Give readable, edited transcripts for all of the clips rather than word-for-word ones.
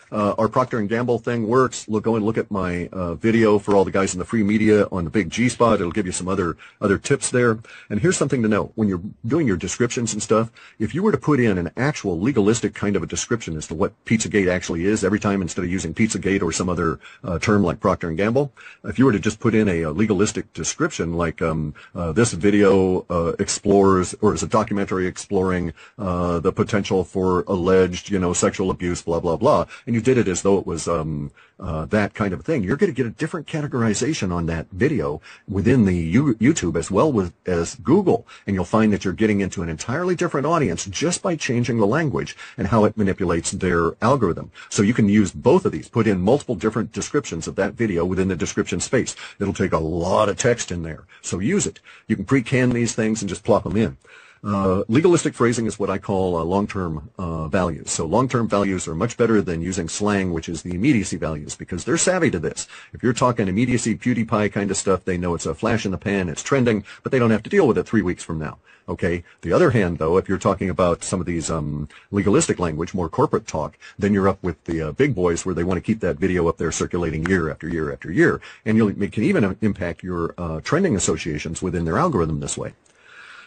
Our Procter & Gamble thing works. Go and look at my video for all the guys in the free media on the big G-spot. It'll give you some other tips there. And here's something to know. When you're doing your descriptions and stuff, if you were to put in an actual legalistic kind of a description as to what Pizzagate actually is every time, instead of using Pizzagate or some other term like Procter & Gamble, if you were to just put in a legalistic description like this video explores, or is a documentary exploring the potential for alleged, sexual abuse, blah, blah, blah, and you did it as though it was that kind of thing, you're going to get a different categorization on that video within the YouTube as well as Google, and you'll find that you're getting into an entirely different audience just by changing the language and how it manipulates their algorithm. So you can use both of these, put in multiple different descriptions of that video within the description space. It'll take a lot of text in there, so use it. You can pre-can these things and just plop them in. Legalistic phrasing is what I call long-term values. So long-term values are much better than using slang, which is the immediacy values, because they're savvy to this. If you're talking immediacy, PewDiePie kind of stuff, they know it's a flash in the pan, it's trending, but they don't have to deal with it 3 weeks from now. Okay. The other hand, though, if you're talking about some of these legalistic language, more corporate talk, then you're up with the big boys where they want to keep that video up there circulating year after year after year, and it can even impact your trending associations within their algorithm this way.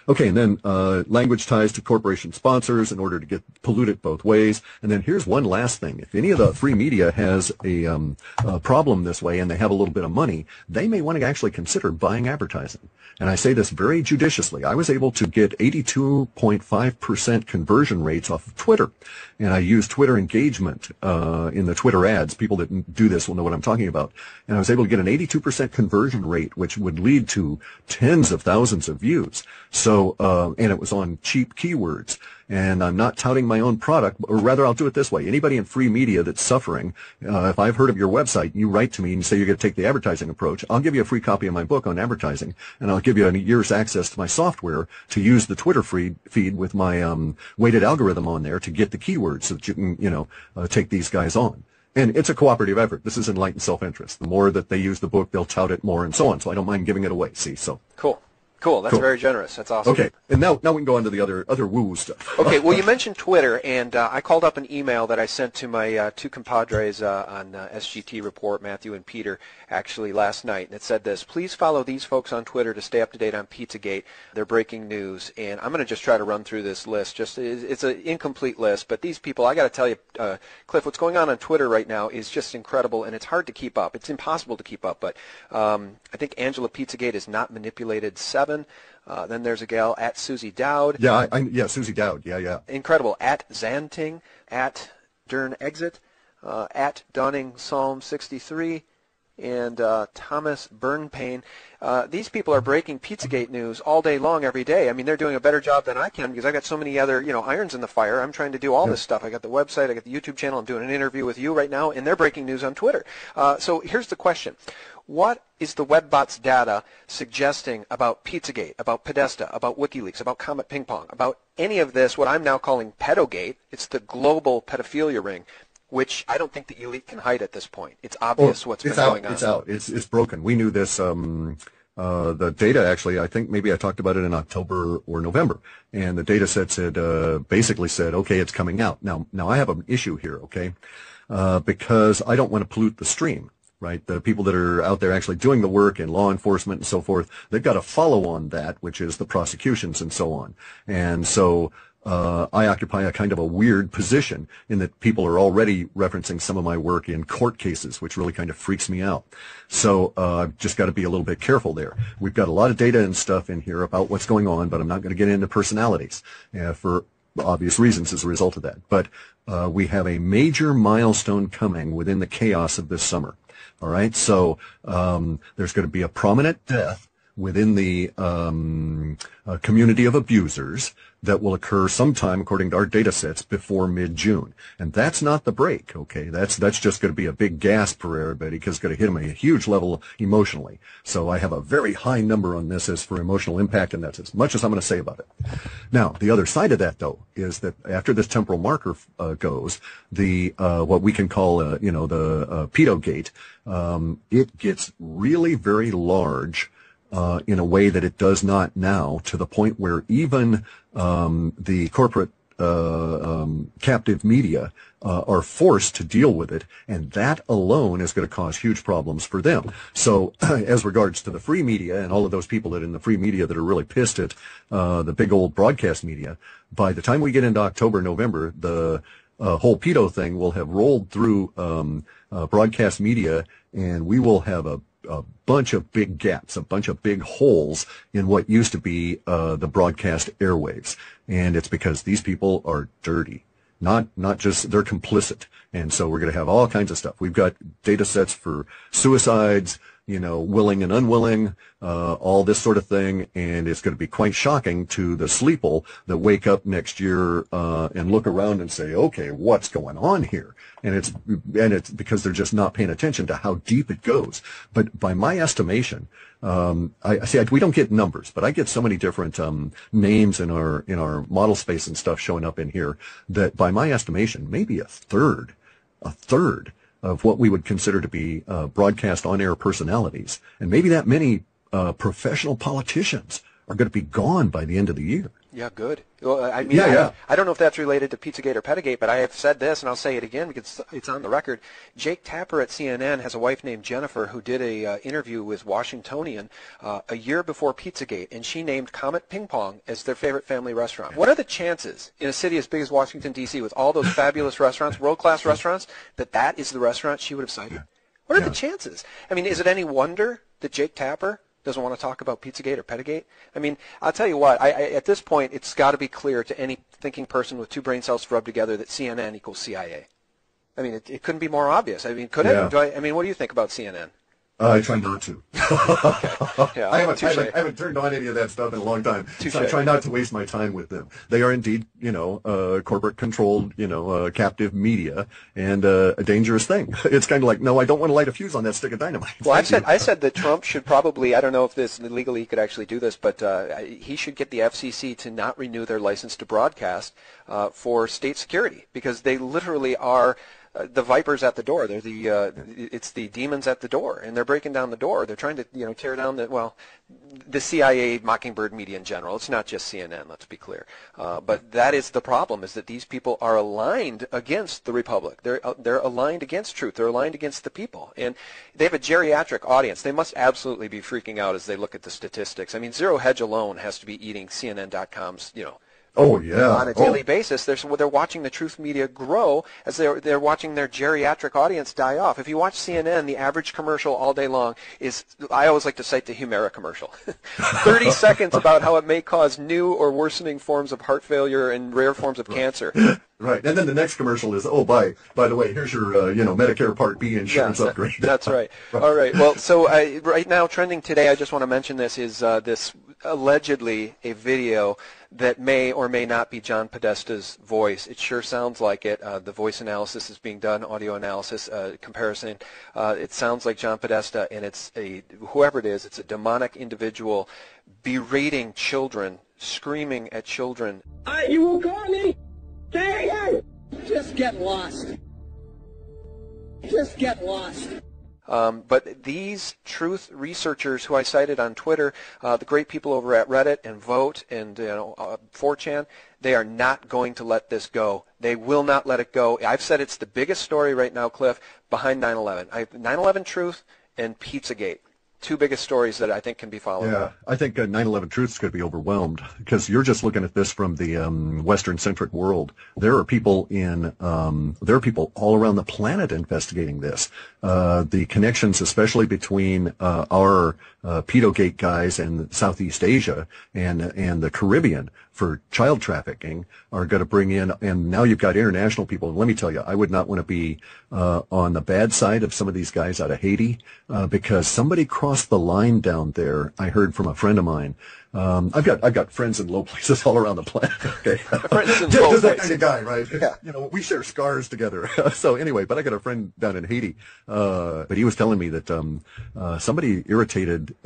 Okay, and then language ties to corporation sponsors in order to get polluted both ways. And then here's one last thing. If any of the free media has a problem this way and they have a little bit of money, they may want to actually consider buying advertising. And I say this very judiciously. I was able to get 82.5% conversion rates off of Twitter. And I use Twitter engagement in the Twitter ads. People that do this will know what I'm talking about. And I was able to get an 82% conversion rate, which would lead to tens of thousands of views. So, and it was on cheap keywords. And I'm not touting my own product, or rather I'll do it this way. Anybody in free media that's suffering, if I've heard of your website, you write to me and say you're going to take the advertising approach, I'll give you a free copy of my book on advertising, and I'll give you a year's access to my software to use the Twitter feed with my weighted algorithm on there to get the keywords so that you can, take these guys on. And it's a cooperative effort. This is enlightened self-interest. The more that they use the book, they'll tout it more and so on. So I don't mind giving it away. See, so. Cool. Cool. That's very generous. That's awesome. Okay. And now we can go on to the other woo stuff. Okay. Well, you mentioned Twitter, and I called up an email that I sent to my two compadres on SGT Report, Matthew and Peter, actually last night. And it said this: please follow these folks on Twitter to stay up to date on Pizzagate. They're breaking news. And I'm going to just try to run through this list. It's an incomplete list, but these people, I got to tell you, Cliff, what's going on Twitter right now is just incredible, and it's hard to keep up. It's impossible to keep up. But I think Angela Pizzagate is not manipulated 7. Then there's a gal at Susie Dowd. Yeah, Susie Dowd. Yeah. Incredible. At Zanting, at Dern Exit, at Dawning Psalm 63, and Thomas Burnpain. These people are breaking Pizzagate news all day long, every day. I mean, they're doing a better job than I can because I got so many other, irons in the fire. I'm trying to do all this stuff. I got the website, I got the YouTube channel. I'm doing an interview with you right now, and they're breaking news on Twitter. So here's the question. What is the WebBot's data suggesting about Pizzagate, about Podesta, about WikiLeaks, about Comet Ping Pong, about any of this, what I'm now calling Pedogate? It's the global pedophilia ring, which I don't think the elite can hide at this point. It's obvious what's been going on. It's out. It's broken. We knew this. The data, actually, I think maybe I talked about it in October or November, and the data set basically said, okay, it's coming out. Now I have an issue here, okay, because I don't want to pollute the stream. Right, the people that are out there actually doing the work in law enforcement and so forth, they've got to follow on that, which is the prosecutions and so on. And so I occupy a kind of a weird position in that people are already referencing some of my work in court cases, which really kind of freaks me out. So I've just got to be a little bit careful there. We've got a lot of data and stuff in here about what's going on, but I'm not going to get into personalities for obvious reasons as a result of that. But we have a major milestone coming within the chaos of this summer. All right, so there's going to be a prominent death within the community of abusers that will occur sometime, according to our data sets, before mid-June. And that's not the break, okay? That's just going to be a big gasp for everybody because it's going to hit them at a huge level emotionally. So I have a very high number on this as for emotional impact, and that's as much as I'm going to say about it. Now, the other side of that, though, is that after this temporal marker goes, the what we can call, the pedogate, it gets really very large in a way that it does not now, to the point where even the corporate captive media are forced to deal with it, and that alone is going to cause huge problems for them. So as regards to the free media and all of those people that in the free media that are really pissed at the big old broadcast media, by the time we get into October, November, the whole pedo thing will have rolled through broadcast media, and we will have a bunch of big gaps, a bunch of big holes in what used to be the broadcast airwaves. And it's because these people are dirty. Not just, they're complicit. And so we're going to have all kinds of stuff. We've got data sets for suicides, willing and unwilling, all this sort of thing. And it's going to be quite shocking to the sleeple that wake up next year and look around and say, okay, what's going on here? And it's because they're just not paying attention to how deep it goes. But by my estimation, we don't get numbers, but I get so many different names in our model space and stuff showing up in here that by my estimation, maybe a third of what we would consider to be broadcast on-air personalities, and maybe that many professional politicians are going to be gone by the end of the year. Yeah, good. Well, I mean, I don't know if that's related to Pizzagate or Pedagate, but I have said this, and I'll say it again because it's on the record. Jake Tapper at CNN has a wife named Jennifer who did a interview with Washingtonian a year before Pizzagate, and she named Comet Ping Pong as their favorite family restaurant. What are the chances in a city as big as Washington, D.C., with all those fabulous restaurants, world-class restaurants, that is the restaurant she would have cited? What are the chances? I mean, is it any wonder that Jake Tapper doesn't want to talk about Pizzagate or Pedagate? I mean, I'll tell you what, at this point, it's got to be clear to any thinking person with two brain cells rubbed together that CNN equals CIA. I mean, it couldn't be more obvious. I mean, could it? I mean, what do you think about CNN? I try not to. Okay. Yeah, I haven't turned on any of that stuff in a long time. So I try not to waste my time with them. They are indeed, corporate-controlled, captive media, and a dangerous thing. It's kind of like, no, I don't want to light a fuse on that stick of dynamite. Well, I said that Trump should probably, I don't know if this legally he could actually do this, but he should get the FCC to not renew their license to broadcast for state security, because they literally are the vipers at the door. They're it's the demons at the door, and they're breaking down the door. They're trying to, tear down the CIA, Mockingbird media in general. It's not just CNN, let's be clear. But that is the problem, is that these people are aligned against the Republic. They're aligned against truth. They're aligned against the people. And they have a geriatric audience. They must absolutely be freaking out as they look at the statistics. I mean, Zero Hedge alone has to be eating CNN.com's, on a daily basis. They're watching the truth media grow as they're watching their geriatric audience die off. If you watch CNN, the average commercial all day long is, I always like to cite the Humira commercial. 30 seconds about how it may cause new or worsening forms of heart failure and rare forms of cancer. Right, and then the next commercial is, by the way, here's your, Medicare Part B insurance upgrade. That's right. All right. Well, so right now, trending today, I just want to mention this, is this allegedly a video that may or may not be John Podesta's voice. It sure sounds like it. The voice analysis is being done, audio analysis, comparison. It sounds like John Podesta, and it's whoever it is, it's a demonic individual berating children, screaming at children. You will call me? Say again! Just get lost. Just get lost. But these truth researchers who I cited on Twitter, the great people over at Reddit and Vote and 4chan, they are not going to let this go. They will not let it go. I've said it's the biggest story right now, Cliff, behind 9/11. 9/11 Truth and Pizzagate. Two biggest stories that I think can be followed. Yeah, I think 9/11 Truth is going to be overwhelmed because you're just looking at this from the Western-centric world. There are people all around the planet investigating this. The connections, especially between our pedogate guys and Southeast Asia and the Caribbean for child trafficking, are going to bring in, and now you've got international people. And let me tell you, I would not want to be on the bad side of some of these guys out of Haiti because somebody crossed the line down there. I heard from a friend of mine. I've got friends in low places all around the planet. Okay, friends in low just that places. kind of guy, right? Yeah. We share scars together. So anyway, but I got a friend down in Haiti, but he was telling me that somebody irritated.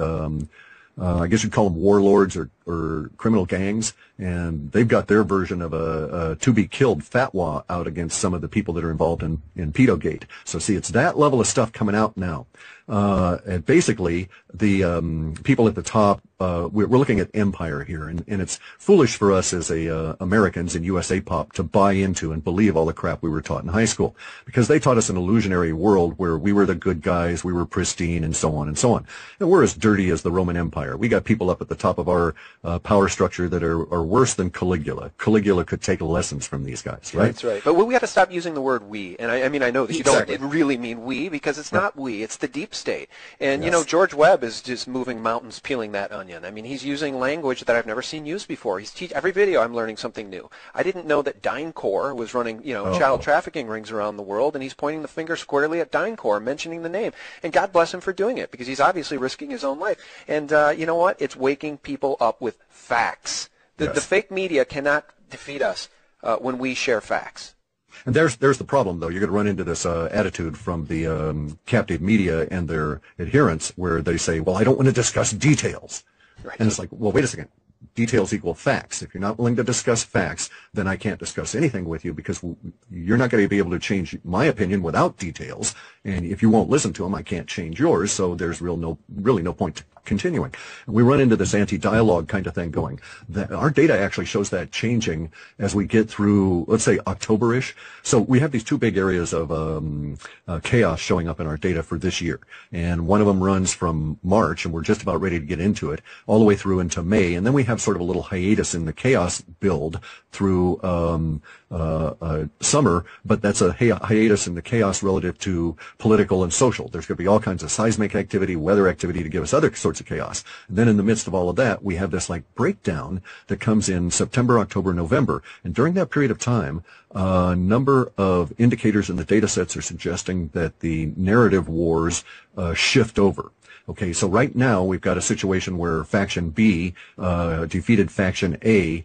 I guess you'd call them warlords or or criminal gangs, and they've got their version of a to-be-killed fatwa out against some of the people that are involved in Pedogate. So see, it's that level of stuff coming out now. And basically, the people at the top, we're looking at empire here, and it's foolish for us as Americans in USA Pop to buy into and believe all the crap we were taught in high school, because they taught us an illusionary world where we were the good guys, we were pristine, and so on and so on. And we're as dirty as the Roman Empire. We got people up at the top of our power structure that are worse than Caligula. Caligula could take lessons from these guys, right? That's right. But we got to stop using the word we. And I mean, I know that you don't really mean we, because it's not we, it's the deep state. And, you know, George Webb is just moving mountains, peeling that onion. I mean, he's using language that I've never seen used before. Every video I'm learning something new. I didn't know that DynCorp was running, you know, child trafficking rings around the world, and he's pointing the finger squarely at DynCorp, mentioning the name. And God bless him for doing it, because he's obviously risking his own life. And you know what? It's waking people up with facts. The fake media cannot defeat us when we share facts. And there's the problem, though. You're going to run into this attitude from the captive media and their adherents, where they say, well, I don't want to discuss details. Right. And it's like, well, wait a second. Details equal facts. If you're not willing to discuss facts, then I can't discuss anything with you, because you're not going to be able to change my opinion without details. And if you won't listen to them, I can't change yours. So there's really no point to continuing. And we run into this anti-dialogue kind of thing going. Our data actually shows that changing as we get through, let's say, October-ish. So we have these two big areas of chaos showing up in our data for this year. And one of them runs from March, and we're just about ready to get into it, all the way through into May. And then we have sort of a little hiatus in the chaos build through summer, but that's a hiatus in the chaos relative to political and social. There's going to be all kinds of seismic activity, weather activity to give us other sorts of chaos. And then in the midst of all of that, we have this like breakdown that comes in September, October, November. And during that period of time, a number of indicators in the data sets are suggesting that the narrative wars shift over. Okay, so right now we've got a situation where Faction B defeated Faction A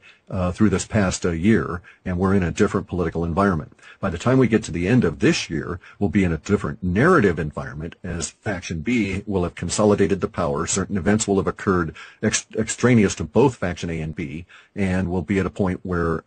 through this past year, and we're in a different political environment. By the time we get to the end of this year, we'll be in a different narrative environment, as Faction B will have consolidated the power. Certain events will have occurred extraneous to both Faction A and B, and we'll be at a point where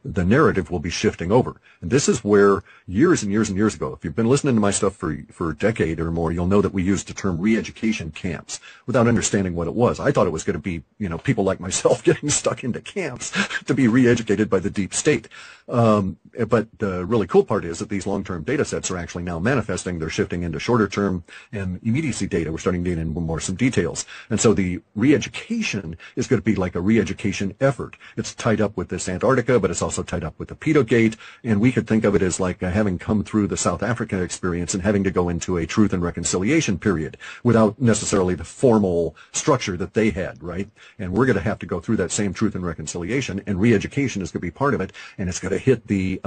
the narrative will be shifting over. And this is where years and years and years ago, if you've been listening to my stuff for a decade or more, you'll know that we used the term re-education camps without understanding what it was. I thought it was going to be, you know, people like myself getting stuck into camps to be re-educated by the deep state. But the really cool part is that these long-term data sets are actually now manifesting. They're shifting into shorter-term and immediacy data. We're starting to get into more some details. And so the re-education is going to be like a re-education effort. It's tied up with this Antarctica, but it's also tied up with the Pedogate. And we could think of it as like having come through the South Africa experience and having to go into a truth and reconciliation period without necessarily the formal structure that they had, right? And we're going to have to go through that same truth and reconciliation, and re-education is going to be part of it, and it's going to hit the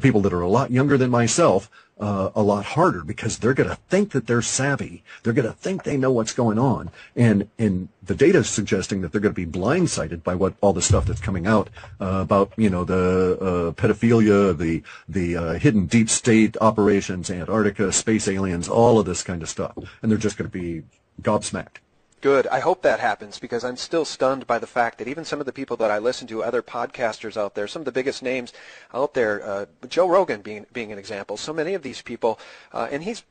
people that are a lot younger than myself a lot harder, because they're going to think that they're savvy. They're going to think they know what's going on, and the data is suggesting that they're going to be blindsided by what all the stuff that's coming out about, you know, the pedophilia, the hidden deep state operations, Antarctica, space aliens, all of this kind of stuff, and they're just going to be gobsmacked. Good. I hope that happens, because I'm still stunned by the fact that even some of the people that I listen to, other podcasters out there, some of the biggest names out there, Joe Rogan being an example, so many of these people, and he's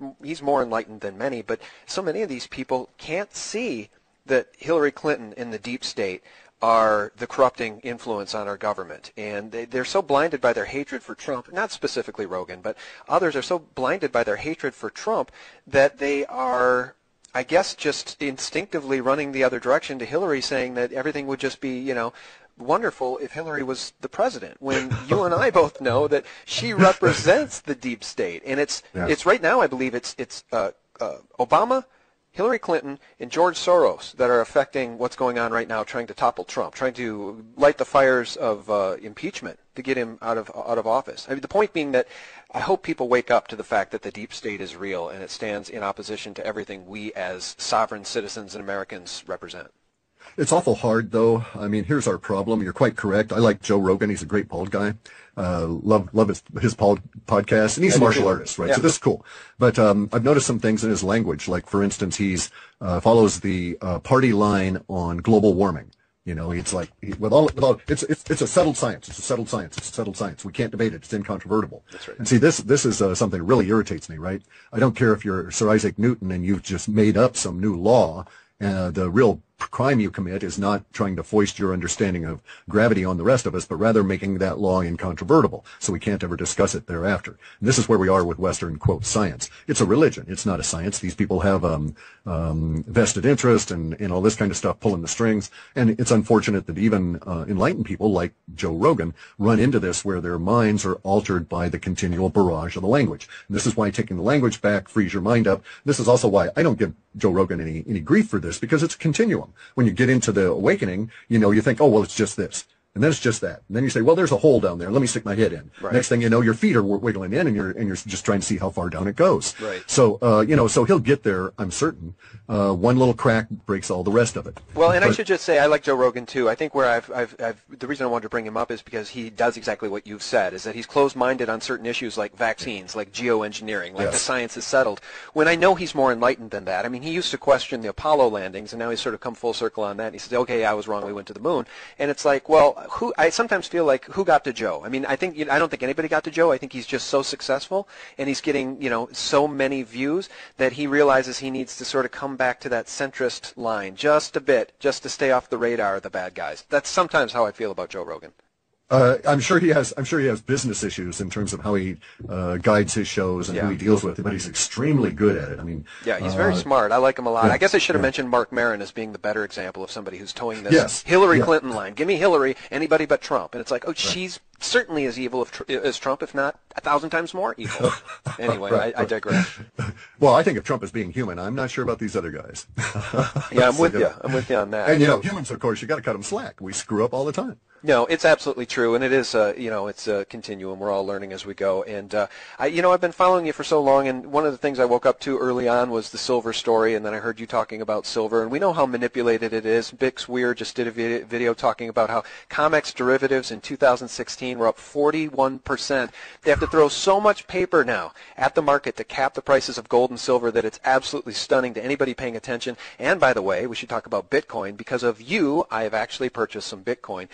more enlightened than many, but so many of these people can't see that Hillary Clinton and the deep state are the corrupting influence on our government. And they're so blinded by their hatred for Trump, not specifically Rogan, but others are so blinded by their hatred for Trump that they are, I guess, just instinctively running the other direction to Hillary, saying that everything would just be, you know, wonderful if Hillary was the president, when you and I both know that she represents the deep state. And it's right now, I believe it's Obama, Hillary Clinton, and George Soros that are affecting what's going on right now, trying to topple Trump, trying to light the fires of impeachment to get him out of office. I mean, the point being that I hope people wake up to the fact that the deep state is real, and it stands in opposition to everything we as sovereign citizens and Americans represent. It's awful hard, though. I mean, here's our problem. You're quite correct. I like Joe Rogan. He's a great bald guy. Love his podcast, and he's a martial artist, right? Yeah. So this is cool. But I've noticed some things in his language. Like, for instance, he's follows the party line on global warming. It's like with all it's a settled science. It's a settled science. It's a settled science. We can't debate it. It's incontrovertible. That's right. And see, this is something that really irritates me. Right? I don't care if you're Sir Isaac Newton and you've just made up some new law. The real crime you commit is not trying to foist your understanding of gravity on the rest of us, but rather making that law incontrovertible, so we can't ever discuss it thereafter. And this is where we are with Western, quote, science. It's a religion. It's not a science. These people have vested interest and all this kind of stuff pulling the strings. And it's unfortunate that even enlightened people like Joe Rogan run into this, where their minds are altered by the continual barrage of the language. And this is why taking the language back frees your mind up. This is also why I don't give Joe Rogan any grief for this, because it's a continuum. When you get into the awakening, you think, oh, well, it's just this. And then it's just that. And then you say, well, there's a hole down there. Let me stick my head in. Right. Next thing you know, your feet are wiggling in, and you're just trying to see how far down it goes. Right. So, so he'll get there, I'm certain. One little crack breaks all the rest of it. Well, and I should just say, I like Joe Rogan too. I think where the reason I wanted to bring him up is because he does exactly what you've said, is that he's closed-minded on certain issues like vaccines, like geoengineering, like the science is settled. When I know he's more enlightened than that. I mean, he used to question the Apollo landings, and now he's sort of come full circle on that. And he says, okay, I was wrong. We went to the moon. And it's like, well, I sometimes feel like, who got to Joe? I mean, I don't think anybody got to Joe. I think he's just so successful, and he's getting, so many views that he realizes he needs to sort of come back to that centrist line just a bit, just to stay off the radar of the bad guys. That's sometimes how I feel about Joe Rogan. I'm sure he has business issues in terms of how he guides his shows and who he deals with, but he's extremely good at it. I mean, yeah, he's very smart. I like him a lot. I guess I should have mentioned Mark Maron as being the better example of somebody who's towing this Hillary Clinton line. Give me Hillary, anybody but Trump. And it's like, she's certainly as evil as Trump, if not 1,000 times more evil. Anyway, I digress. Well, I think of Trump as being human. I'm not sure about these other guys. Yeah, I'm with you. I'm with you on that. And humans, of course, you got to cut them slack. We screw up all the time. No, it's absolutely true, and it is, it's a continuum. We're all learning as we go. And, I've been following you for so long, and one of the things I woke up to early on was the silver story, and then I heard you talking about silver, and we know how manipulated it is. Bix Weir just did a video talking about how COMEX derivatives in 2016 were up 41%. They have to throw so much paper now at the market to cap the prices of gold and silver that it's absolutely stunning to anybody paying attention. And, by the way, we should talk about Bitcoin. Because of you, I have actually purchased some Bitcoin.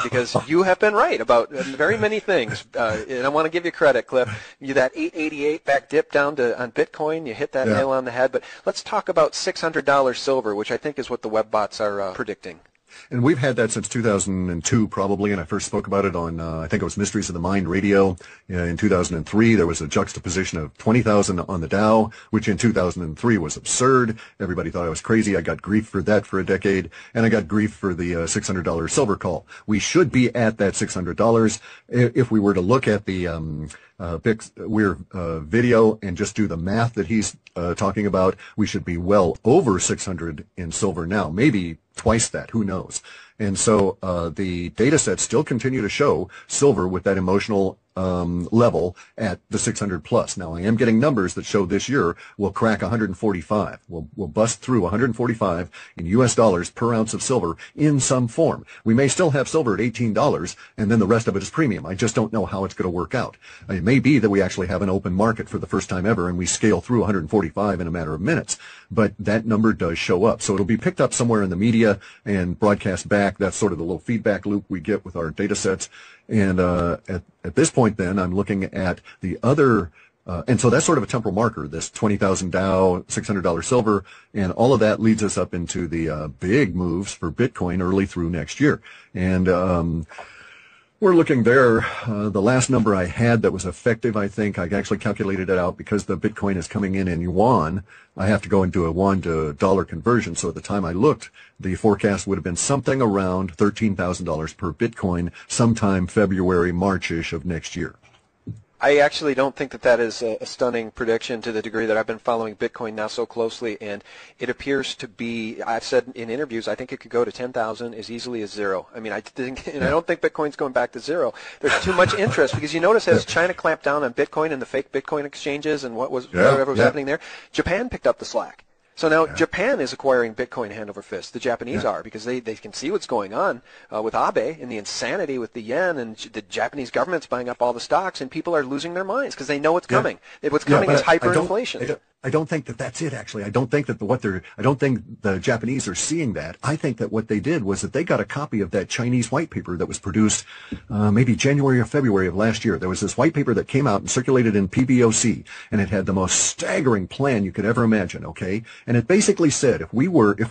Because you have been right about very many things, and I want to give you credit, Cliff. That 888 back dip down on Bitcoin, you hit that nail on the head. But let's talk about $600 silver, which I think is what the web bots are predicting. And we've had that since 2002, probably, and I first spoke about it on, I think it was Mysteries of the Mind Radio. In 2003, there was a juxtaposition of 20,000 on the Dow, which in 2003 was absurd. Everybody thought I was crazy. I got grief for that for a decade, and I got grief for the $600 silver call. We should be at that $600. If we were to look at the Bix Weir video and just do the math that he's talking about, we should be well over 600 in silver now, maybe twice that, who knows. And so the data sets still continue to show silver with that emotional level at the 600 plus. Now, I am getting numbers that show this year we'll crack 145. We'll bust through 145 in U.S. dollars per ounce of silver in some form. We may still have silver at $18, and then the rest of it is premium. I just don't know how it's going to work out. It may be that we actually have an open market for the first time ever, and we scale through 145 in a matter of minutes. But that number does show up. So it'll be picked up somewhere in the media and broadcast back. That's sort of the little feedback loop we get with our data sets. And at this point, then, I'm looking at the other, and so that's sort of a temporal marker, this 20,000 Dow, $600 silver, and all of that leads us up into the big moves for Bitcoin early through next year. And we're looking there. The last number I had that was effective, I think, I actually calculated it out because the Bitcoin is coming in yuan. I have to go and do a yuan to dollar conversion. So at the time I looked, the forecast would have been something around $13,000 per Bitcoin sometime February, March-ish of next year. I actually don't think that is a stunning prediction to the degree that I've been following Bitcoin now so closely, and it appears to be, I've said in interviews, I think it could go to 10,000 as easily as zero. I mean, I don't think Bitcoin's going back to zero. There's too much interest because you notice as China clamped down on Bitcoin and the fake Bitcoin exchanges and whatever was happening there, Japan picked up the slack. So now Japan is acquiring Bitcoin hand over fist. The Japanese are, because they can see what's going on with Abe and the insanity with the yen, and the Japanese government's buying up all the stocks, and people are losing their minds because they know what's coming. What's coming is hyperinflation. I don't think that that's it, actually. I don't think that I don't think the Japanese are seeing that. I think that what they did was that they got a copy of that Chinese white paper that was produced, maybe January or February of last year. There was this white paper that came out and circulated in PBOC, and it had the most staggering plan you could ever imagine, okay? And it basically said if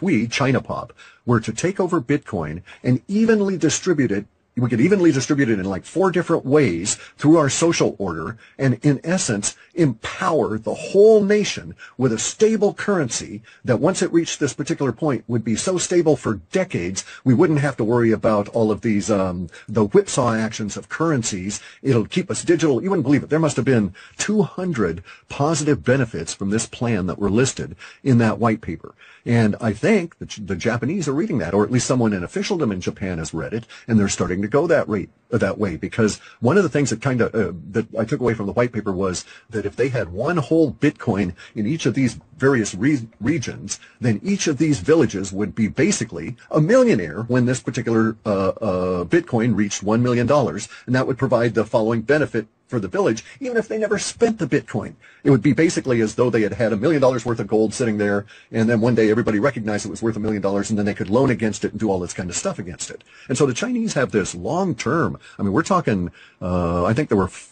we, China Pop, were to take over Bitcoin and evenly distribute it, we could evenly distribute it in like 4 different ways through our social order and, in essence, empower the whole nation with a stable currency that once it reached this particular point would be so stable for decades we wouldn't have to worry about all of these, the whipsaw actions of currencies. It'll keep us digital. You wouldn't believe it. There must have been 200 positive benefits from this plan that were listed in that white paper. And I think that the Japanese are reading that, or at least someone in officialdom in Japan has read it, and they're starting to go that way. Because one of the things that that I took away from the white paper was that if they had one whole Bitcoin in each of these various regions, then each of these villages would be basically a millionaire when this particular Bitcoin reached $1 million, and that would provide the following benefit for the village, even if they never spent the Bitcoin. It would be basically as though they had $1 million worth of gold sitting there, and then one day everybody recognized it was worth $1 million, and then they could loan against it and do all this kind of stuff against it. And so the Chinese have this long term. I mean, we're talking, I think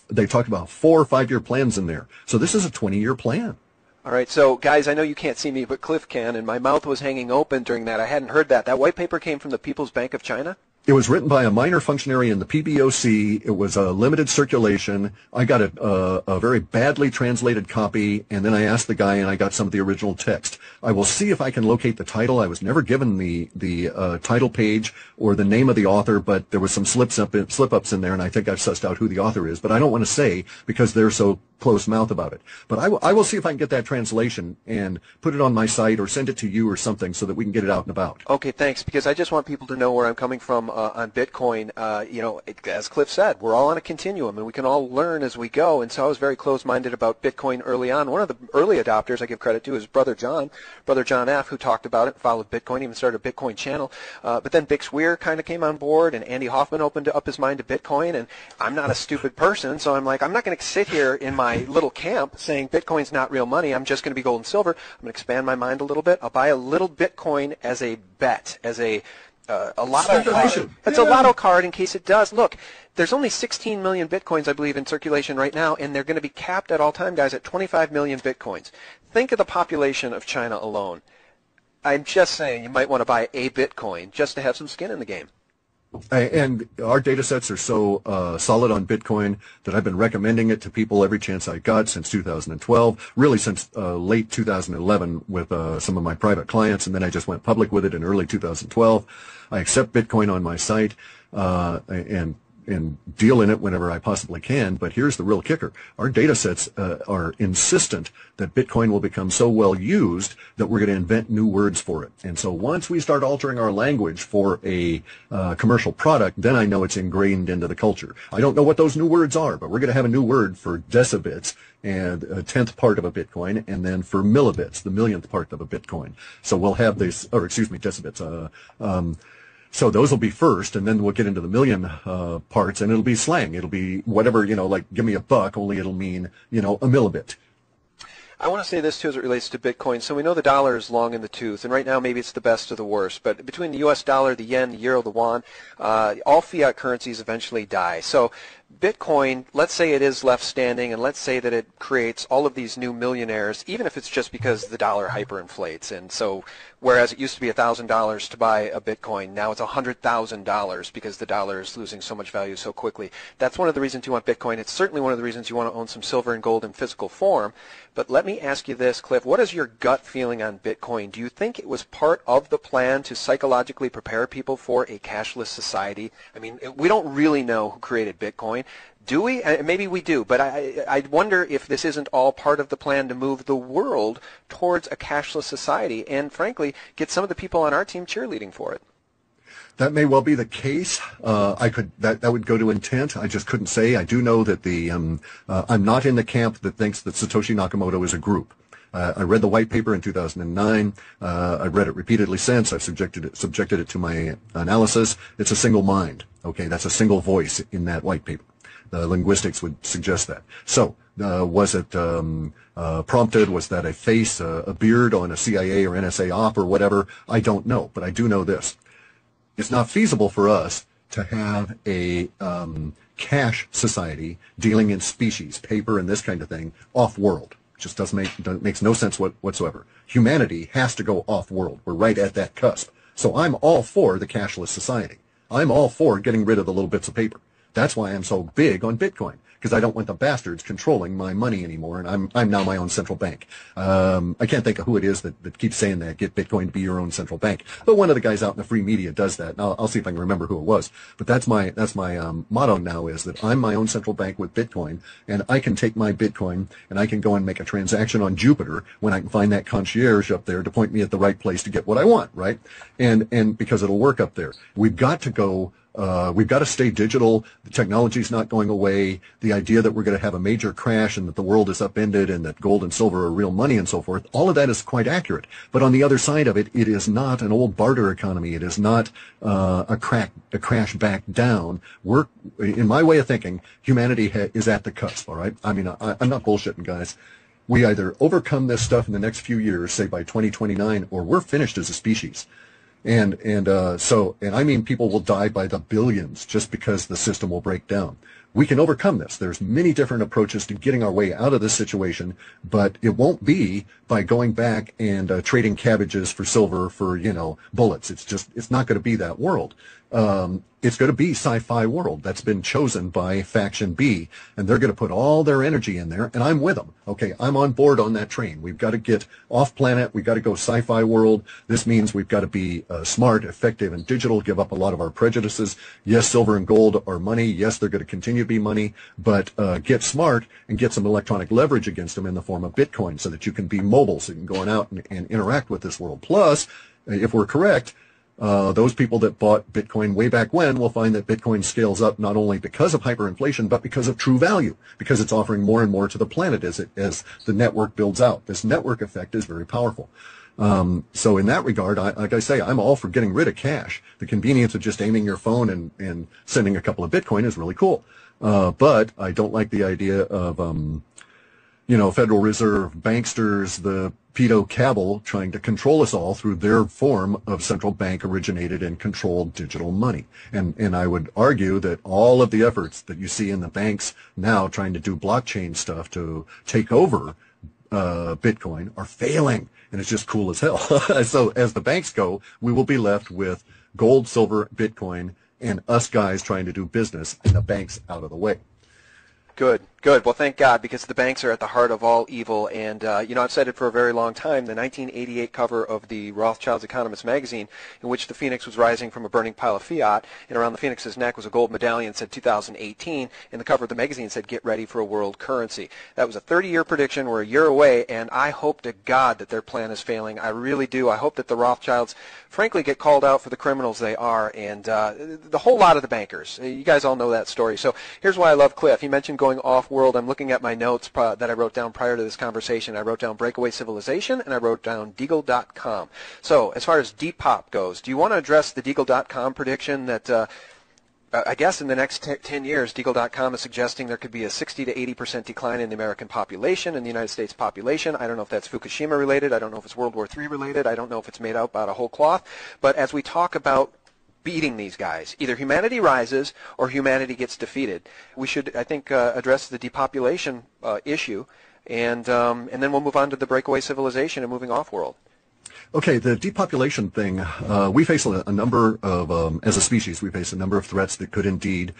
they talked about 4 or 5 year plans in there. So this is a 20-year plan. All right, so guys, I know you can't see me, but Clif can, and my mouth was hanging open during that. I hadn't heard that. That white paper came from the People's Bank of China? It was written by a minor functionary in the PBOC. It was a limited circulation. I got a very badly translated copy, and then I asked the guy, and I got some of the original text. I will see if I can locate the title. I was never given the title page or the name of the author, but there was some slip-ups in there, and I think I've sussed out who the author is. But I don't want to say because they're so close-mouthed about it. But I will see if I can get that translation and put it on my site or send it to you or something so that we can get it out and about. Okay, thanks, because I just want people to know where I'm coming from on Bitcoin. As Clif said, we're all on a continuum, and we can all learn as we go. And so I was very close-minded about Bitcoin early on. One of the early adopters I give credit to is Brother John F., who talked about it, followed Bitcoin, even started a Bitcoin channel. But then Bix Weir kind of came on board, and Andy Hoffman opened up his mind to Bitcoin. And I'm not a stupid person, so I'm like, I'm not going to sit here in my little camp saying Bitcoin's not real money. I'm just going to be gold and silver. I'm going to expand my mind a little bit. I'll buy a little Bitcoin as a bet, as a lotto card. It's a lotto card in case it does. Look, there's only 16 million Bitcoins, I believe, in circulation right now, and they're going to be capped at all time, guys, at 25 million Bitcoins. Think of the population of China alone. I'm just saying you might want to buy a Bitcoin just to have some skin in the game. And our data sets are so solid on Bitcoin that I've been recommending it to people every chance I got since 2012, really since late 2011 with some of my private clients, and then I just went public with it in early 2012. I accept Bitcoin on my site and deal in it whenever I possibly can. But here's the real kicker. Our data sets are insistent that Bitcoin will become so well used that we're going to invent new words for it. And so once we start altering our language for a commercial product, then I know it's ingrained into the culture. I don't know what those new words are, but we're going to have a new word for decibits and a 10th part of a Bitcoin, and then for millibits, the 1,000,000th part of a Bitcoin. So we'll have this, or excuse me, decibits. So those will be first, and then we'll get into the million parts, and it'll be slang. It'll be whatever, like give me a buck, only it'll mean, a millibit. I want to say this, too, as it relates to Bitcoin. So we know the dollar is long in the tooth, and right now maybe it's the best of the worst. But between the U.S. dollar, the yen, the euro, the yuan, all fiat currencies eventually die. So Bitcoin, let's say it is left standing, and let's say that it creates all of these new millionaires, even if it's just because the dollar hyperinflates. And so whereas it used to be $1,000 to buy a Bitcoin, now it's $100,000 because the dollar is losing so much value so quickly. That's one of the reasons you want Bitcoin. It's certainly one of the reasons you want to own some silver and gold in physical form. But let me ask you this, Clif. What is your gut feeling on Bitcoin? Do you think it was part of the plan to psychologically prepare people for a cashless society? I mean, we don't really know who created Bitcoin. Do we? Maybe we do, but I wonder if this isn't all part of the plan to move the world towards a cashless society and, frankly, get some of the people on our team cheerleading for it. That may well be the case. That would go to intent. I just couldn't say. I do know that I'm not in the camp that thinks that Satoshi Nakamoto is a group. I read the white paper in 2009. I've read it repeatedly since. I've subjected it to my analysis. It's a single mind. Okay, that's a single voice in that white paper. linguistics would suggest that. So, was it prompted? Was that a face, a beard on a CIA or NSA op or whatever? I don't know, but I do know this. It's not feasible for us to have a cash society dealing in species, paper and this kind of thing, off-world. Just makes no sense whatsoever. Humanity has to go off-world. We're right at that cusp. So I'm all for the cashless society. I'm all for getting rid of the little bits of paper. That's why I'm so big on Bitcoin, because I don't want the bastards controlling my money anymore, and I'm now my own central bank. I can't think of who it is that keeps saying that, get Bitcoin to be your own central bank. But one of the guys out in the free media does that, and I'll see if I can remember who it was. But that's my motto now, is that I'm my own central bank with Bitcoin, and I can take my Bitcoin and I can go and make a transaction on Jupiter when I can find that concierge up there to point me at the right place to get what I want, right? And because it'll work up there. We've got to go. We've got to stay digital. The technology's not going away. The idea that we're going to have a major crash and that the world is upended and that gold and silver are real money and so forth, all of that is quite accurate. But on the other side of it, it is not an old barter economy. It is not a crash back down. In my way of thinking, humanity is at the cusp, all right? I mean, I'm not bullshitting, guys. We either overcome this stuff in the next few years, say by 2029, or we're finished as a species. And I mean people will die by the billions just because the system will break down. We can overcome this. There's many different approaches to getting our way out of this situation, but it won't be by going back and trading cabbages for silver for, bullets. It's not going to be that world. It's going to be sci-fi world that's been chosen by Faction B, and they're going to put all their energy in there, and I'm with them. Okay, I'm on board on that train. We've got to get off planet. We've got to go sci-fi world. This means we've got to be smart, effective, and digital, give up a lot of our prejudices. Yes, silver and gold are money. Yes, they're going to continue to be money, but get smart and get some electronic leverage against them in the form of Bitcoin so that you can be mobile, so you can go out and interact with this world. Plus, if we're correct, those people that bought Bitcoin way back when will find that Bitcoin scales up not only because of hyperinflation, but because of true value, because it's offering more and more to the planet as the network builds out. This network effect is very powerful. So in that regard, like I say, I'm all for getting rid of cash. The convenience of just aiming your phone and sending a couple of Bitcoin is really cool. But I don't like the idea of, Federal Reserve banksters, the pedo cabal trying to control us all through their form of central bank originated and controlled digital money. And I would argue that all of the efforts that you see in the banks now trying to do blockchain stuff to take over Bitcoin are failing. And it's just cool as hell. So as the banks go, we will be left with gold, silver, Bitcoin, and us guys trying to do business and the banks out of the way. Good, good. Well, thank God, because the banks are at the heart of all evil. And, I've said it for a very long time, the 1988 cover of the Rothschild's Economist magazine, in which the phoenix was rising from a burning pile of fiat, and around the phoenix's neck was a gold medallion that said 2018, and the cover of the magazine said, get ready for a world currency. That was a 30-year prediction. We're a year away, and I hope to God that their plan is failing. I really do. I hope that the Rothschilds, frankly, get called out for the criminals they are, and the whole lot of the bankers. You guys all know that story. So here's why I love Clif. He mentioned going off-world. I'm looking at my notes that I wrote down prior to this conversation. I wrote down Breakaway Civilization, and I wrote down Deagle.com. So as far as Depop goes, do you want to address the Deagle.com prediction that I guess in the next 10 years, Deagle.com is suggesting there could be a 60 to 80% decline in the American population, in the United States population. I don't know if that's Fukushima related. I don't know if it's World War III related. I don't know if it's made out a whole cloth. But as we talk about beating these guys, either humanity rises or humanity gets defeated. We should, I think, address the depopulation issue, and then we'll move on to the breakaway civilization and moving off-world. Okay, the depopulation thing, we face a number of, as a species, we face a number of threats that could indeed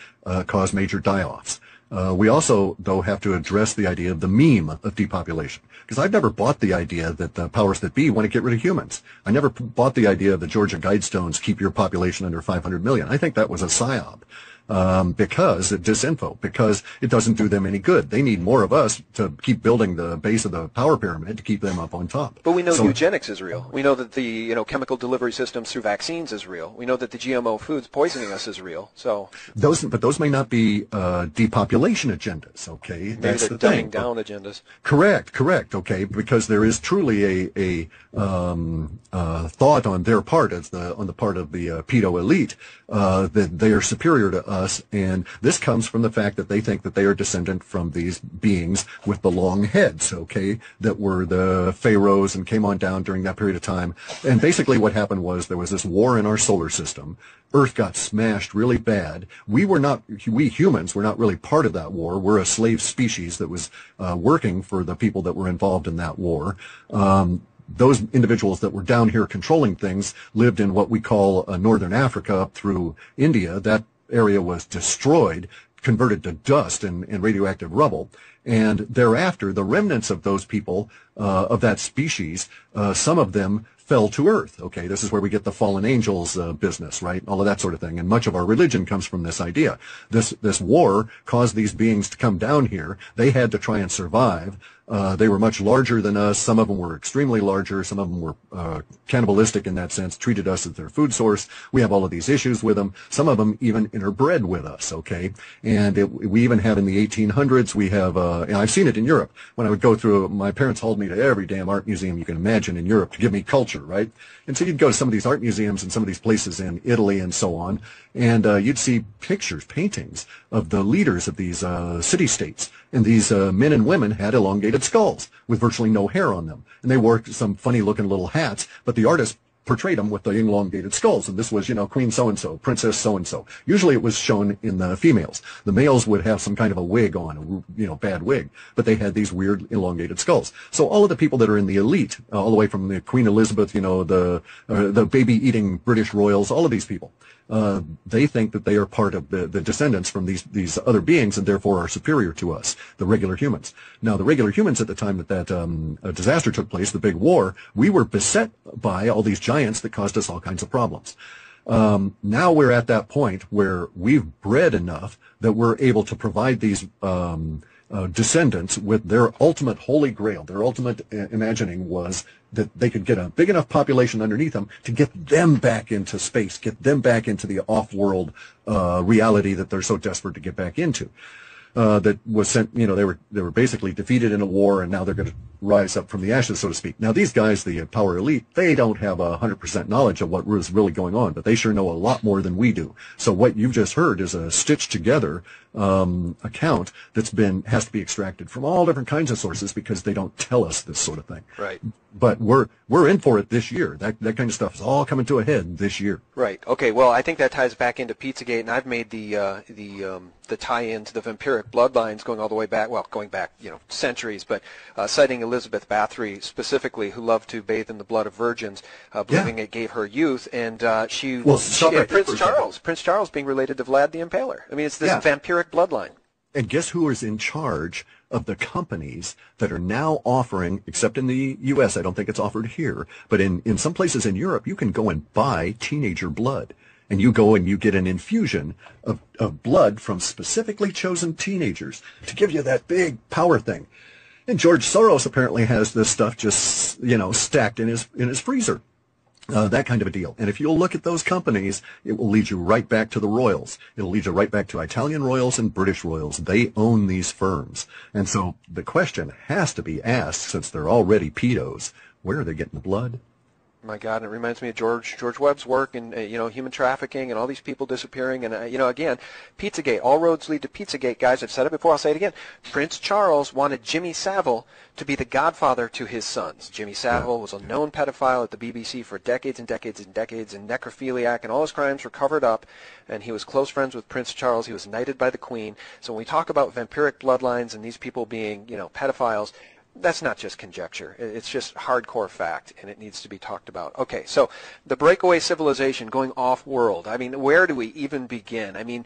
cause major die-offs. We also, though, have to address the idea of the meme of depopulation. Because I've never bought the idea that the powers that be want to get rid of humans. I never bought the idea of the Georgia Guidestones keep your population under 500 million. I think that was a psyop. Because it disinfo, because it doesn't do them any good. They need more of us to keep building the base of the power pyramid to keep them up on top. But we know eugenics is real. We know that the chemical delivery systems through vaccines is real. We know that the GMO foods poisoning us is real. So those may not be depopulation agendas. Okay, that's the thing. Dumbing down agendas. Correct. Okay, because there is truly a thought on their part, on the part of the pedo elite, that they are superior to us. us, and this comes from the fact that they think that they are descendant from these beings with the long heads, okay, that were the pharaohs and came on down during that period of time. And basically what happened was there was this war in our solar system. Earth got smashed really bad. We humans were not really part of that war. We're a slave species that was working for the people that were involved in that war. Those individuals that were down here controlling things lived in what we call northern Africa up through India. That area was destroyed, converted to dust and radioactive rubble. And thereafter, the remnants of those people, of that species, some of them fell to earth. Okay, this is where we get the fallen angels business, right? All of that sort of thing. And much of our religion comes from this idea. This war caused these beings to come down here. They had to try and survive. They were much larger than us. Some of them were extremely larger. Some of them were cannibalistic in that sense, treated us as their food source. We have all of these issues with them. Some of them even interbred with us, okay? And we even have in the 1800s, we have, and I've seen it in Europe. When I would go through, my parents hauled me to every damn art museum you can imagine in Europe to give me culture, right? And so you'd go to some of these art museums and some of these places in Italy and so on, and you'd see pictures, paintings of the leaders of these city-states. And these men and women had elongated skulls with virtually no hair on them. And they wore some funny-looking little hats, but the artist portrayed them with the elongated skulls. And this was, you know, Queen so-and-so, Princess so-and-so. Usually it was shown in the females. The males would have some kind of a wig on, you know, bad wig, but they had these weird elongated skulls. So all of the people that are in the elite, all the way from the Queen Elizabeth, you know, the baby-eating British royals, all of these people, they think that they are part of the descendants from these other beings and therefore are superior to us, the regular humans. Now, the regular humans at the time that disaster took place, the big war, we were beset by all these giants that caused us all kinds of problems. Now we're at that point where we've bred enough that we're able to provide these descendants with their ultimate holy grail. Their ultimate imagining was that they could get a big enough population underneath them to get them back into space, get them back into the off-world reality that they're so desperate to get back into. That was sent, you know, they were basically defeated in a war, and now they're going to rise up from the ashes, so to speak. Now, these guys, the power elite, they don't have 100% knowledge of what was really going on, but they sure know a lot more than we do. So what you've just heard is a stitched together account has to be extracted from all different kinds of sources because they don't tell us this sort of thing. Right. But we're in for it this year. That kind of stuff is all coming to a head this year. Right. Okay. Well, I think that ties back into Pizzagate, and I've made the tie-in to the vampiric bloodlines going all the way back. Well, going back, you know, centuries, but citing Elizabeth Bathory specifically, who loved to bathe in the blood of virgins, believing it gave her youth, and Prince Charles being related to Vlad the Impaler. I mean, it's this vampiric bloodline. And guess who is in charge of the companies that are now offering, except in the U.S., I don't think it's offered here, but in some places in Europe, you can go and buy teenager blood. And you go and you get an infusion of blood from specifically chosen teenagers to give you that big power thing. And George Soros apparently has this stuff just, you know, stacked in his freezer. That kind of a deal. And if you'll look at those companies, it will lead you right back to the royals. It'll lead you right back to Italian royals and British royals. They own these firms. And so the question has to be asked, since they're already pedos, where are they getting the blood? My God, and it reminds me of George Webb's work and, you know, human trafficking and all these people disappearing. And, you know, again, Pizzagate, all roads lead to Pizzagate, guys. I've said it before, I'll say it again. Prince Charles wanted Jimmy Savile to be the godfather to his sons. Jimmy Savile was a known pedophile at the BBC for decades and decades and decades, and necrophiliac, and all his crimes were covered up. And he was close friends with Prince Charles. He was knighted by the Queen. So when we talk about vampiric bloodlines and these people being, you know, pedophiles, that's not just conjecture. It's just hardcore fact, and it needs to be talked about. Okay, so the breakaway civilization going off-world. I mean, where do we even begin? I mean,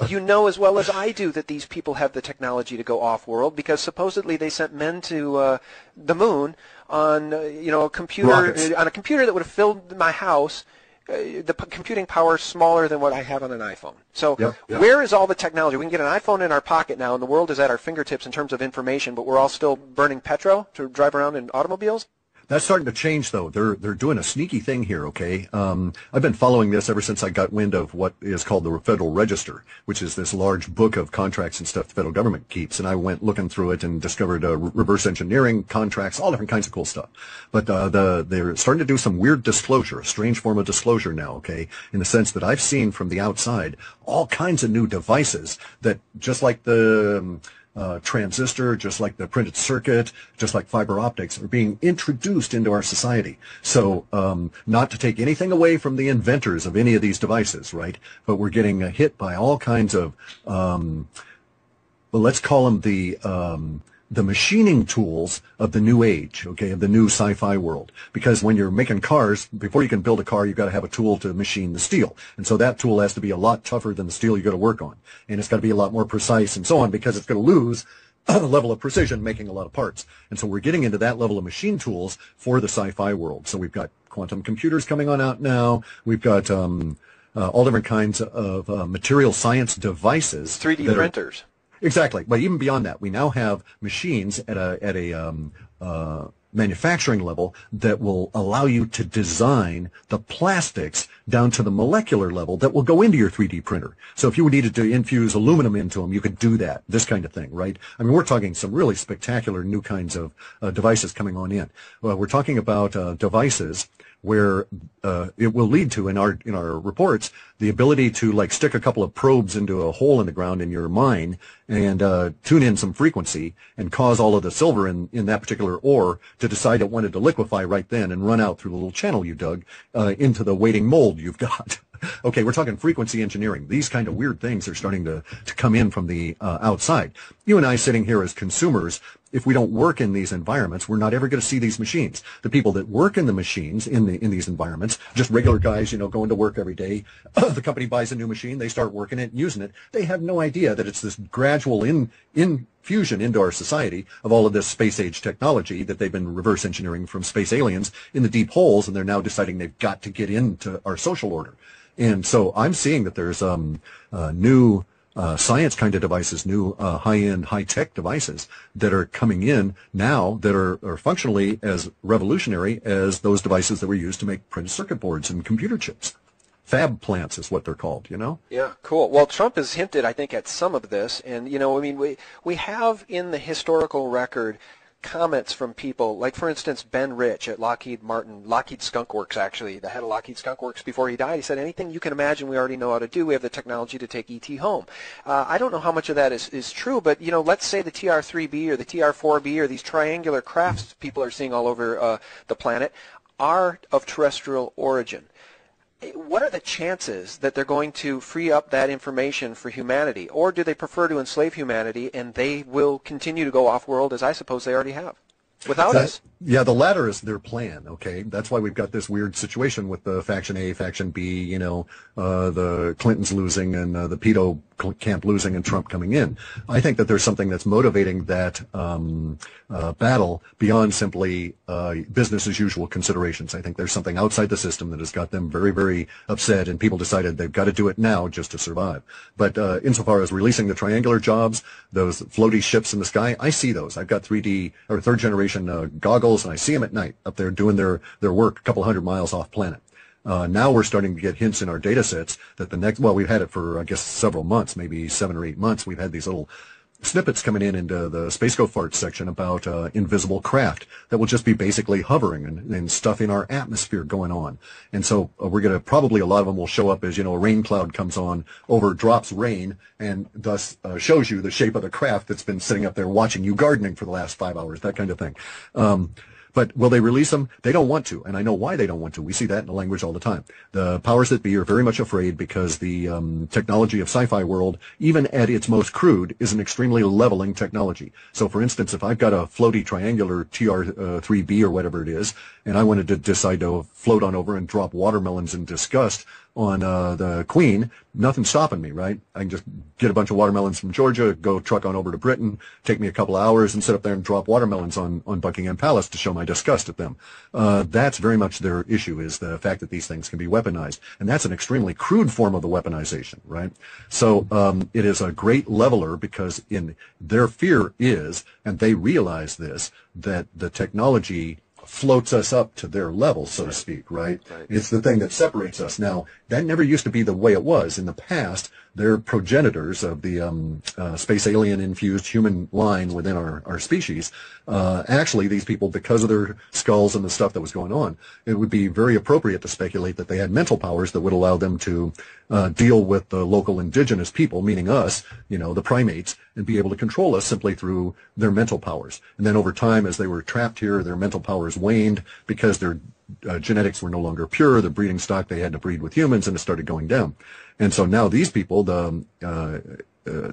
you know as well as I do that these people have the technology to go off-world because supposedly they sent men to the moon on, you know, a computer that would have filled my house. The computing power is smaller than what I have on an iPhone. So where is all the technology? We can get an iPhone in our pocket now, and the world is at our fingertips in terms of information, but we're all still burning petrol to drive around in automobiles? That's starting to change, though. They're doing a sneaky thing here, okay? I've been following this ever since I got wind of what is called the Federal Register, which is this large book of contracts and stuff the federal government keeps. And I went looking through it and discovered reverse engineering contracts, all different kinds of cool stuff. But they're starting to do some weird disclosure, a strange form of disclosure now, okay? In the sense that I've seen from the outside all kinds of new devices that, just like the transistor, just like the printed circuit, just like fiber optics, are being introduced into our society. So not to take anything away from the inventors of any of these devices, right? But we're getting hit by all kinds of, well, let's call them the machining tools of the new age, okay, of the new sci-fi world. Because when you're making cars, before you can build a car, you've got to have a tool to machine the steel. And so that tool has to be a lot tougher than the steel you got to work on. And it's got to be a lot more precise and so on, because it's going to lose a level of precision making a lot of parts. And so we're getting into that level of machine tools for the sci-fi world. So we've got quantum computers coming on out now. We've got all different kinds of material science devices. 3D printers. Exactly. But even beyond that, we now have machines at a manufacturing level that will allow you to design the plastics down to the molecular level that will go into your 3D printer. So if you needed to infuse aluminum into them, you could do that, this kind of thing, right? I mean, we're talking some really spectacular new kinds of devices coming on in. Well, we're talking about devices where it will lead to, in our reports, the ability to like stick a couple of probes into a hole in the ground in your mine and tune in some frequency and cause all of the silver in that particular ore to decide it wanted to liquefy right then and run out through the little channel you dug into the waiting mold you've got. Okay, we're talking frequency engineering. These kind of weird things are starting to come in from the outside. You and I sitting here as consumers, if we don't work in these environments, we're not ever going to see these machines. The people that work in the machines in these environments, just regular guys, you know, going to work every day, the company buys a new machine, they start working it and using it. They have no idea that it's this gradual infusion into our society of all of this space age technology that they've been reverse engineering from space aliens in the deep holes, and they're now deciding they've got to get into our social order. And so I'm seeing that there's new science kind of devices, new high-end, high-tech devices that are coming in now that are functionally as revolutionary as those devices that were used to make printed circuit boards and computer chips. Fab plants is what they're called, you know? Yeah, cool. Well, Trump has hinted, I think, at some of this. And, you know, I mean, we have in the historical record comments from people, like, for instance, Ben Rich at Lockheed Skunk Works, actually, the head of Lockheed Skunk Works before he died. He said, anything you can imagine we already know how to do. We have the technology to take ET home. I don't know how much of that is true, but, you know, let's say the TR-3B or the TR-4B or these triangular crafts people are seeing all over the planet are of terrestrial origin. What are the chances that they're going to free up that information for humanity? Or do they prefer to enslave humanity and they will continue to go off-world, as I suppose they already have, without us? Yeah, the latter is their plan, okay? That's why we've got this weird situation with the Faction A, Faction B, you know, the Clintons losing and the pedo camp losing and Trump coming in. I think that there's something that's motivating that battle beyond simply business as usual considerations. I think there's something outside the system that has got them very, very upset, and people decided they've got to do it now just to survive. But insofar as releasing the triangular jobs, those floaty ships in the sky, I see those. I've got 3D or third generation goggles, and I see them at night up there doing their work a couple hundred miles off planet. Now we're starting to get hints in our data sets that we've had it for, I guess, several months, maybe 7 or 8 months. We've had these little snippets coming into the Space Go Fart section about invisible craft that will just be basically hovering and stuff in our atmosphere going on. And so we're going to probably, a lot of them will show up as, you know, a rain cloud comes on, drops rain, and thus shows you the shape of the craft that's been sitting up there watching you gardening for the last 5 hours, that kind of thing. But will they release them? They don't want to, and I know why they don't want to. We see that in the language all the time. The powers that be are very much afraid because the technology of sci-fi world, even at its most crude, is an extremely leveling technology. So, for instance, if I've got a floaty triangular TR-3B or whatever it is, and I wanted to decide to float on over and drop watermelons in disgust on the Queen, nothing's stopping me, right? I can just get a bunch of watermelons from Georgia, go truck on over to Britain, take me a couple of hours, and sit up there and drop watermelons on Buckingham Palace to show my disgust at them. That's very much their issue, is the fact that these things can be weaponized. And that's an extremely crude form of the weaponization, right? So it is a great leveler because in their fear is, and they realize this, that the technology floats us up to their level, so to speak, right? It's the thing that separates us. Now, that never used to be the way it was. In the past, they're progenitors of the space alien-infused human line within our species. Actually, these people, because of their skulls and the stuff that was going on, it would be very appropriate to speculate that they had mental powers that would allow them to deal with the local indigenous people, meaning us, the primates, and be able to control us simply through their mental powers. And then over time, as they were trapped here, their mental powers waned because their genetics were no longer pure. The breeding stock, they had to breed with humans, and it started going down. And so now these people, the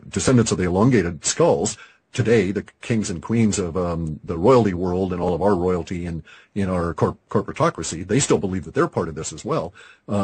descendants of the elongated skulls, today the kings and queens of the royalty world and all of our royalty and in our corporatocracy, they still believe that they're part of this as well.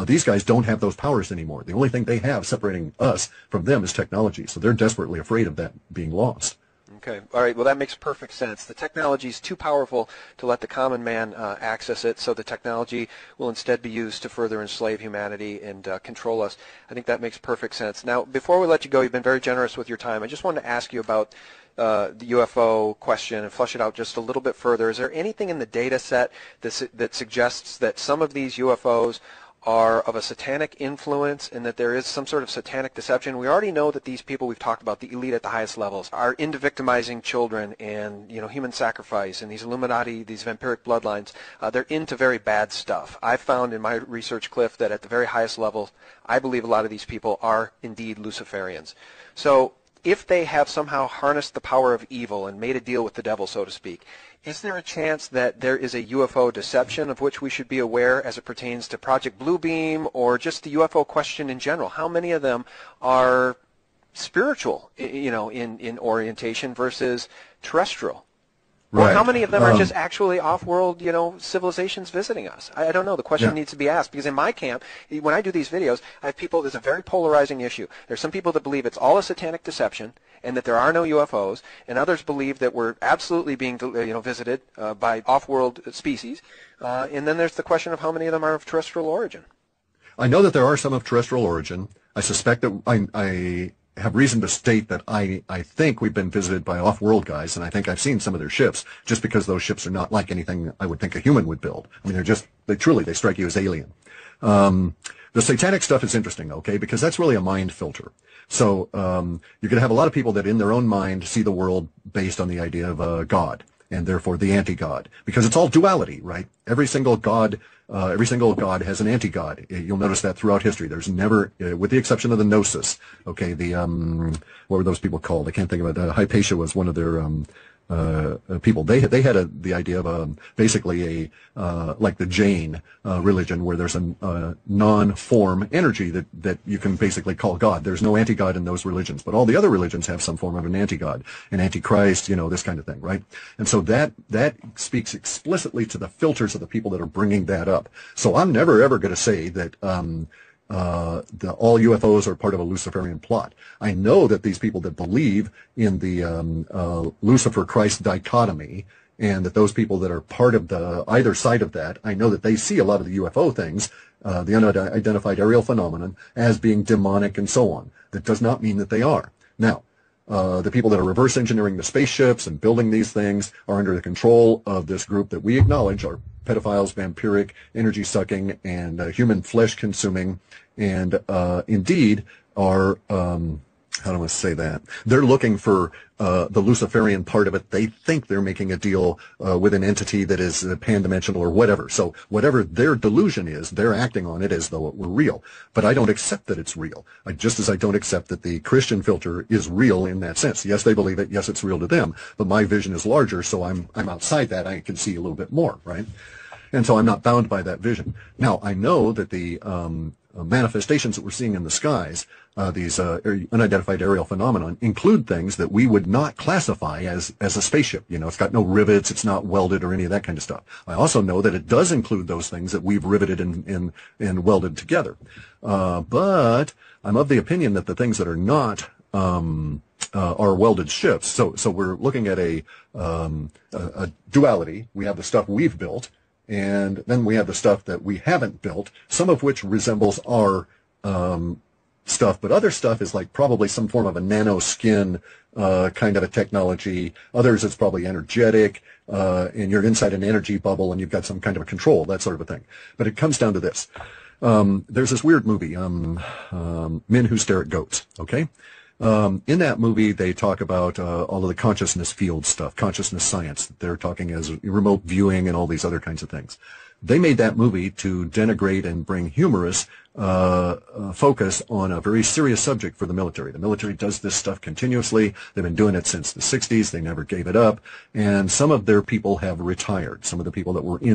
These guys don't have those powers anymore. The only thing they have separating us from them is technology. So they're desperately afraid of that being lost. Okay. All right. Well, that makes perfect sense. The technology is too powerful to let the common man access it, so the technology will instead be used to further enslave humanity and control us. I think that makes perfect sense. Now, before we let you go, you've been very generous with your time. I just wanted to ask you about the UFO question and flush it out just a little bit further. Is there anything in the data set that suggests that some of these UFOs are of a satanic influence and that there is some sort of satanic deception? We already know that these people we've talked about, the elite at the highest levels, are into victimizing children and human sacrifice, and these Illuminati, these vampiric bloodlines, they're into very bad stuff. I've found in my research, Cliff, that at the very highest level, I believe a lot of these people are indeed Luciferians. So if they have somehow harnessed the power of evil and made a deal with the devil, so to speak, is there a chance that there is a UFO deception of which we should be aware as it pertains to Project Bluebeam or just the UFO question in general? How many of them are spiritual, in orientation versus terrestrial? Right. Or how many of them are just actually off-world, civilizations visiting us? I don't know. The question needs to be asked, because in my camp, when I do these videos, I have people, there's a very polarizing issue. There's some people that believe it's all a satanic deception and that there are no UFOs, and others believe that we're absolutely being, visited by off-world species. And then there's the question of how many of them are of terrestrial origin. I know that there are some of terrestrial origin. I suspect that I have reason to state that I think we've been visited by off-world guys, and I think I've seen some of their ships, just because those ships are not like anything I would think a human would build. I mean, they strike you as alien. The satanic stuff is interesting, okay, because that's really a mind filter. So you're going to have a lot of people that in their own mind see the world based on the idea of God, and therefore the anti-God, because it's all duality, right? Every single God has an anti-God. You'll notice that throughout history. There's never, with the exception of the Gnosis, okay, what were those people called? I can't think of it. Hypatia was one of their people. They had the idea of basically like the Jain religion, where there's a non-form energy that you can basically call God. There's no anti-God in those religions, but all the other religions have some form of an anti-God, an antichrist, this kind of thing, right? And so that speaks explicitly to the filters of the people that are bringing that up. So I'm never ever going to say that all UFOs are part of a Luciferian plot. I know that these people that believe in the Lucifer-Christ dichotomy, and that those people that are part of the either side of that, I know that they see a lot of the UFO things, the unidentified aerial phenomenon, as being demonic and so on. That does not mean that they are. Now, the people that are reverse engineering the spaceships and building these things are under the control of this group that we acknowledge are pedophiles, vampiric, energy-sucking, and human flesh-consuming, and indeed are, how do I say that? They're looking for the Luciferian part of it. They think they're making a deal with an entity that is pan-dimensional or whatever. So whatever their delusion is, they're acting on it as though it were real. But I don't accept that it's real. Just as I don't accept that the Christian filter is real in that sense. Yes, they believe it. Yes, it's real to them. But my vision is larger, so I'm outside that. I can see a little bit more, right? And so I'm not bound by that vision. Now, I know that the manifestations that we're seeing in the skies, these unidentified aerial phenomenon, include things that we would not classify as a spaceship. It's got no rivets, it's not welded or any of that kind of stuff. I also know that it does include those things that we've riveted and welded together. But I'm of the opinion that the things that are not are welded ships. So we're looking at a duality. We have the stuff we've built, and then we have the stuff that we haven't built, some of which resembles our stuff, but other stuff is like probably some form of a nano skin kind of a technology. Others, it's probably energetic, and you're inside an energy bubble and you've got some kind of a control, that sort of a thing. But it comes down to this. There's this weird movie, Men Who Stare at Goats, okay? In that movie, they talk about all of the consciousness field stuff, consciousness science. They're talking as remote viewing and all these other kinds of things. They made that movie to denigrate and bring humorous focus on a very serious subject for the military. The military does this stuff continuously. They've been doing it since the 60s. They never gave it up. And some of their people have retired, some of the people that were in